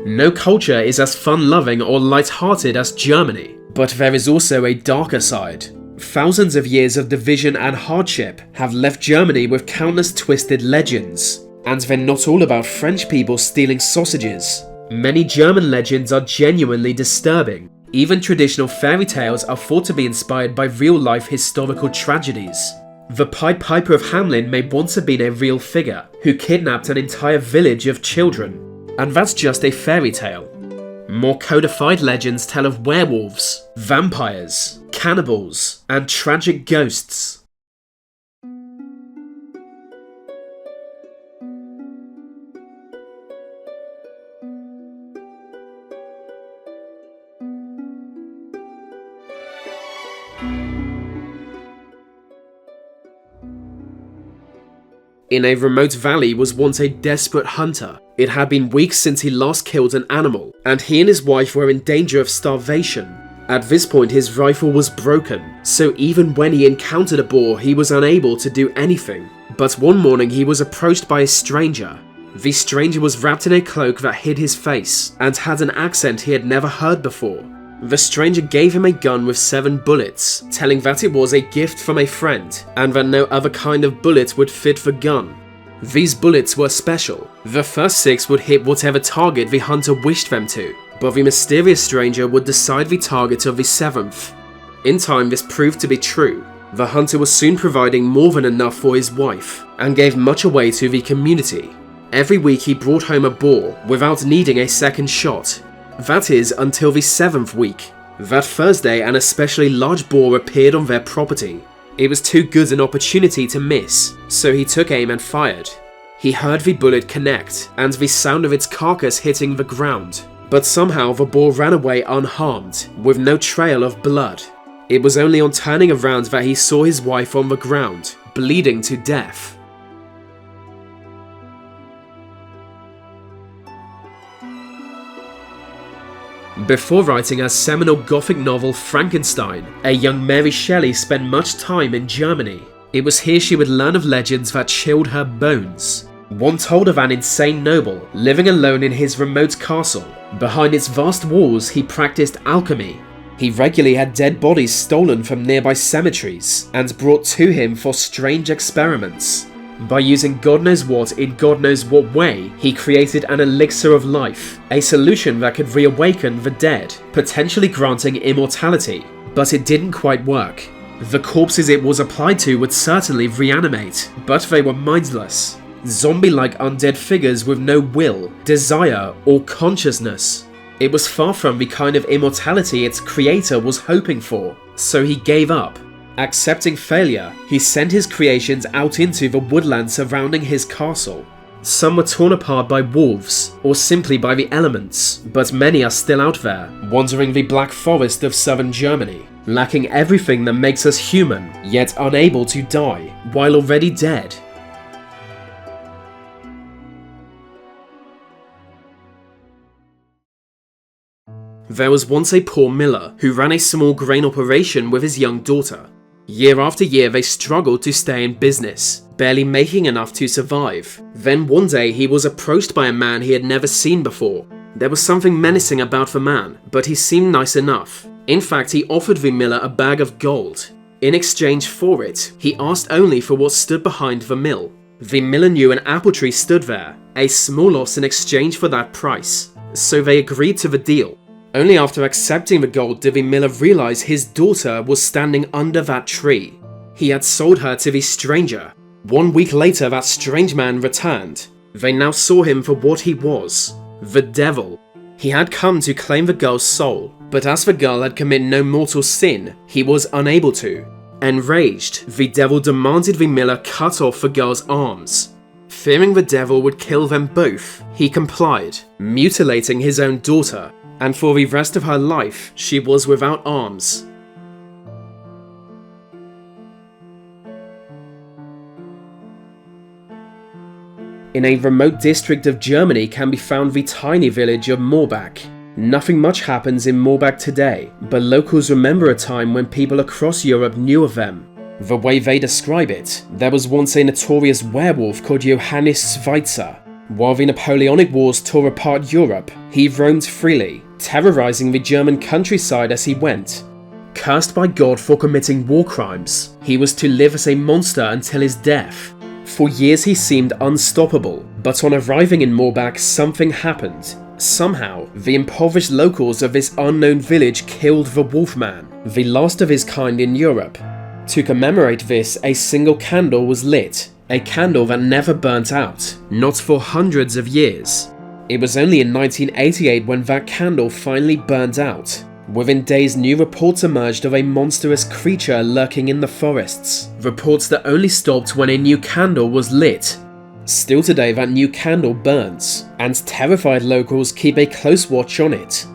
No culture is as fun-loving or light-hearted as Germany, but there is also a darker side. Thousands of years of division and hardship have left Germany with countless twisted legends, and they're not all about French people stealing sausages. Many German legends are genuinely disturbing. Even traditional fairy tales are thought to be inspired by real-life historical tragedies. The Pied Piper of Hamelin may once have been a real figure who kidnapped an entire village of children. And that's just a fairy tale. More codified legends tell of werewolves, vampires, cannibals, and tragic ghosts. In a remote valley was once a desperate hunter. It had been weeks since he last killed an animal, and he and his wife were in danger of starvation. At this point his rifle was broken, so even when he encountered a boar he was unable to do anything. But one morning he was approached by a stranger. The stranger was wrapped in a cloak that hid his face, and had an accent he had never heard before. The stranger gave him a gun with 7 bullets, telling that it was a gift from a friend, and that no other kind of bullet would fit the gun. These bullets were special. The first 6 would hit whatever target the hunter wished them to, but the mysterious stranger would decide the target of the 7th. In time this proved to be true. The hunter was soon providing more than enough for his wife, and gave much away to the community. Every week he brought home a boar without needing a second shot. That is, until the 7th week. That Thursday an especially large boar appeared on their property. It was too good an opportunity to miss, so he took aim and fired. He heard the bullet connect, and the sound of its carcass hitting the ground. But somehow the boar ran away unharmed, with no trail of blood. It was only on turning around that he saw his wife on the ground, bleeding to death. Before writing her seminal Gothic novel Frankenstein, a young Mary Shelley spent much time in Germany. It was here she would learn of legends that chilled her bones. One told of an insane noble living alone in his remote castle. Behind its vast walls he practiced alchemy. He regularly had dead bodies stolen from nearby cemeteries and brought to him for strange experiments. By using God knows what in God knows what way, he created an elixir of life, a solution that could reawaken the dead, potentially granting immortality. But it didn't quite work. The corpses it was applied to would certainly reanimate, but they were mindless. Zombie-like undead figures with no will, desire, or consciousness. It was far from the kind of immortality its creator was hoping for, so he gave up. Accepting failure, he sent his creations out into the woodland surrounding his castle. Some were torn apart by wolves, or simply by the elements, but many are still out there, wandering the black forest of southern Germany, lacking everything that makes us human, yet unable to die, while already dead. There was once a poor miller who ran a small grain operation with his young daughter. Year after year they struggled to stay in business, barely making enough to survive. Then one day he was approached by a man he had never seen before. There was something menacing about the man, but he seemed nice enough. In fact, he offered the miller a bag of gold. In exchange for it, he asked only for what stood behind the mill. The miller knew an apple tree stood there, a small loss in exchange for that price, so they agreed to the deal. Only after accepting the gold did the miller realize his daughter was standing under that tree. He had sold her to the stranger. 1 week later that strange man returned. They now saw him for what he was, the devil. He had come to claim the girl's soul, but as the girl had committed no mortal sin, he was unable to. Enraged, the devil demanded the miller cut off the girl's arms. Fearing the devil would kill them both, he complied, mutilating his own daughter. And for the rest of her life, she was without arms. In a remote district of Germany can be found the tiny village of Morbach. Nothing much happens in Morbach today, but locals remember a time when people across Europe knew of them. The way they describe it, there was once a notorious werewolf called Johannes Schweitzer. While the Napoleonic Wars tore apart Europe, he roamed freely, terrorizing the German countryside as he went. Cursed by God for committing war crimes, he was to live as a monster until his death. For years he seemed unstoppable, but on arriving in Morbach something happened. Somehow, the impoverished locals of this unknown village killed the Wolfman, the last of his kind in Europe. To commemorate this, a single candle was lit, a candle that never burnt out, not for hundreds of years. It was only in 1988 when that candle finally burned out. Within days, new reports emerged of a monstrous creature lurking in the forests, reports that only stopped when a new candle was lit. Still today, that new candle burns, and terrified locals keep a close watch on it.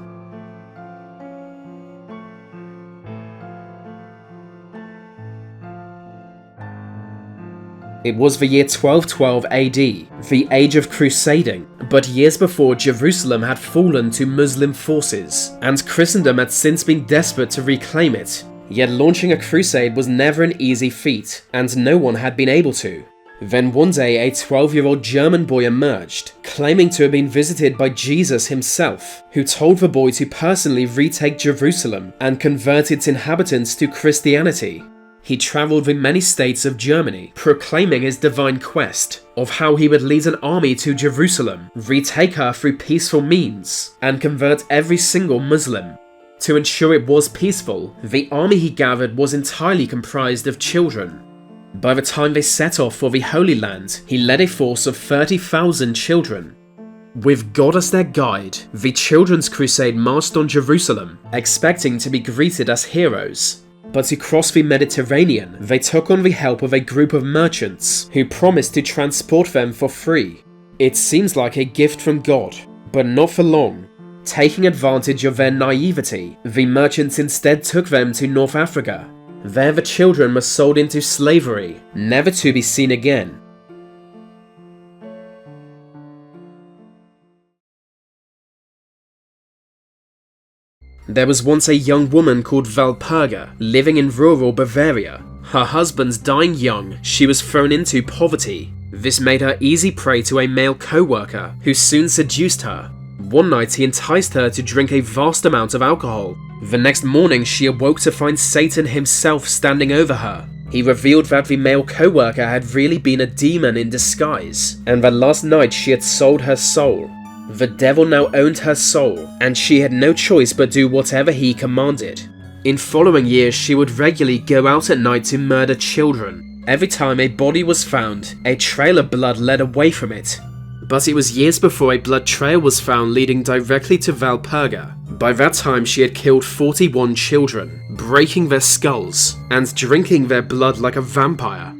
It was the year 1212 AD, the age of crusading, but years before Jerusalem had fallen to Muslim forces, and Christendom had since been desperate to reclaim it. Yet launching a crusade was never an easy feat, and no one had been able to. Then one day a 12-year-old German boy emerged, claiming to have been visited by Jesus himself, who told the boy to personally retake Jerusalem and convert its inhabitants to Christianity. He travelled in many states of Germany, proclaiming his divine quest of how he would lead an army to Jerusalem, retake her through peaceful means, and convert every single Muslim. To ensure it was peaceful, the army he gathered was entirely comprised of children. By the time they set off for the Holy Land, he led a force of 30,000 children. With God as their guide, the Children's Crusade marched on Jerusalem, expecting to be greeted as heroes. But to cross the Mediterranean, they took on the help of a group of merchants who promised to transport them for free. It seems like a gift from God, but not for long. Taking advantage of their naivety, the merchants instead took them to North Africa. There the children were sold into slavery, never to be seen again. There was once a young woman called Valpurga living in rural Bavaria. Her husband dying young, she was thrown into poverty. This made her easy prey to a male co-worker who soon seduced her. One night he enticed her to drink a vast amount of alcohol. The next morning she awoke to find Satan himself standing over her. He revealed that the male co-worker had really been a demon in disguise, and that last night she had sold her soul. The devil now owned her soul, and she had no choice but do whatever he commanded. In following years, she would regularly go out at night to murder children. Every time a body was found, a trail of blood led away from it. But it was years before a blood trail was found leading directly to Valpurga. By that time, she had killed 41 children, breaking their skulls, and drinking their blood like a vampire.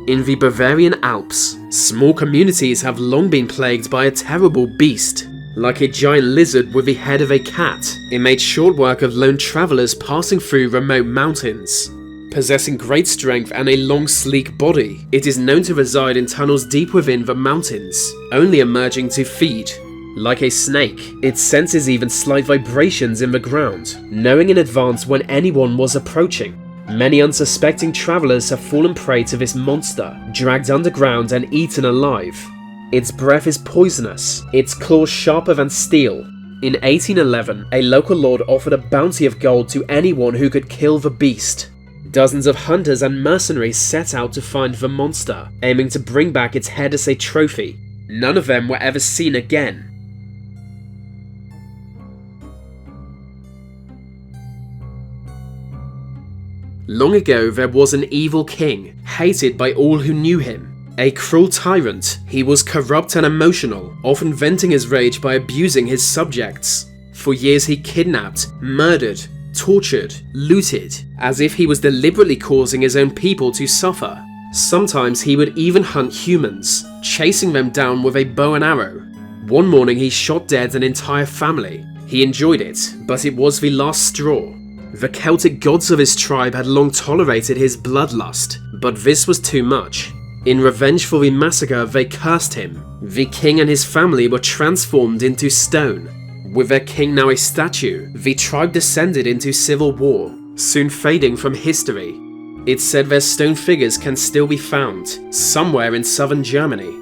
In the Bavarian Alps, small communities have long been plagued by a terrible beast. Like a giant lizard with the head of a cat, it made short work of lone travelers passing through remote mountains. Possessing great strength and a long, sleek body, it is known to reside in tunnels deep within the mountains, only emerging to feed. Like a snake, it senses even slight vibrations in the ground, knowing in advance when anyone was approaching. Many unsuspecting travelers have fallen prey to this monster, dragged underground and eaten alive. Its breath is poisonous, its claws sharper than steel. In 1811, a local lord offered a bounty of gold to anyone who could kill the beast. Dozens of hunters and mercenaries set out to find the monster, aiming to bring back its head as a trophy. None of them were ever seen again. Long ago, there was an evil king, hated by all who knew him. A cruel tyrant, he was corrupt and emotional, often venting his rage by abusing his subjects. For years he kidnapped, murdered, tortured, looted, as if he was deliberately causing his own people to suffer. Sometimes he would even hunt humans, chasing them down with a bow and arrow. One morning he shot dead an entire family. He enjoyed it, but it was the last straw. The Celtic gods of his tribe had long tolerated his bloodlust, but this was too much. In revenge for the massacre, they cursed him. The king and his family were transformed into stone. With their king now a statue, the tribe descended into civil war. soon fading from history. It's said their stone figures can still be found, somewhere in southern Germany.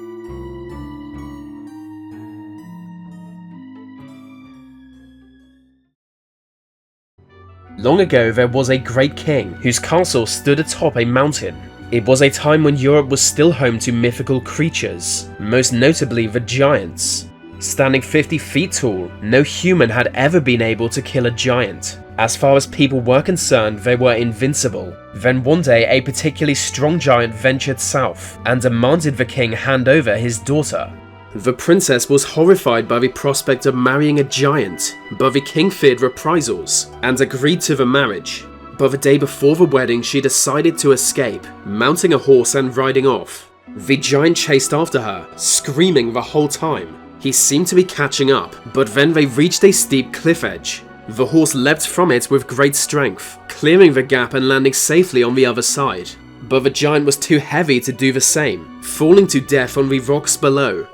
Long ago there was a great king whose castle stood atop a mountain. It was a time when Europe was still home to mythical creatures, most notably the giants. Standing 50 feet tall, no human had ever been able to kill a giant. As far as people were concerned, they were invincible. Then one day, a particularly strong giant ventured south and demanded the king hand over his daughter. The princess was horrified by the prospect of marrying a giant, but the king feared reprisals and agreed to the marriage. But the day before the wedding, she decided to escape, mounting a horse and riding off. The giant chased after her, screaming the whole time. He seemed to be catching up, but then they reached a steep cliff edge. The horse leapt from it with great strength, clearing the gap and landing safely on the other side. But the giant was too heavy to do the same, falling to death on the rocks below.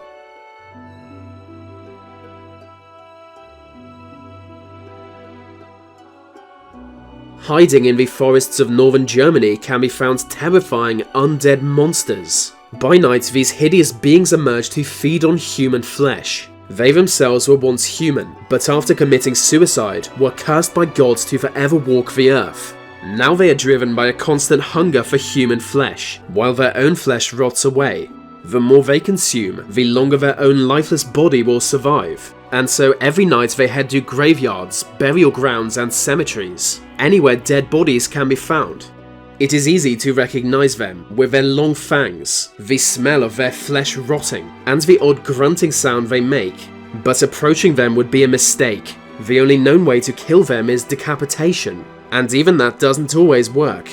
Hiding in the forests of northern Germany can be found terrifying undead monsters. By night, these hideous beings emerge to feed on human flesh. They themselves were once human, but after committing suicide, were cursed by gods to forever walk the earth. Now they are driven by a constant hunger for human flesh, while their own flesh rots away. The more they consume, the longer their own lifeless body will survive. And so every night they head to graveyards, burial grounds and cemeteries, anywhere dead bodies can be found. It is easy to recognize them with their long fangs, the smell of their flesh rotting, and the odd grunting sound they make. But approaching them would be a mistake. The only known way to kill them is decapitation, and even that doesn't always work.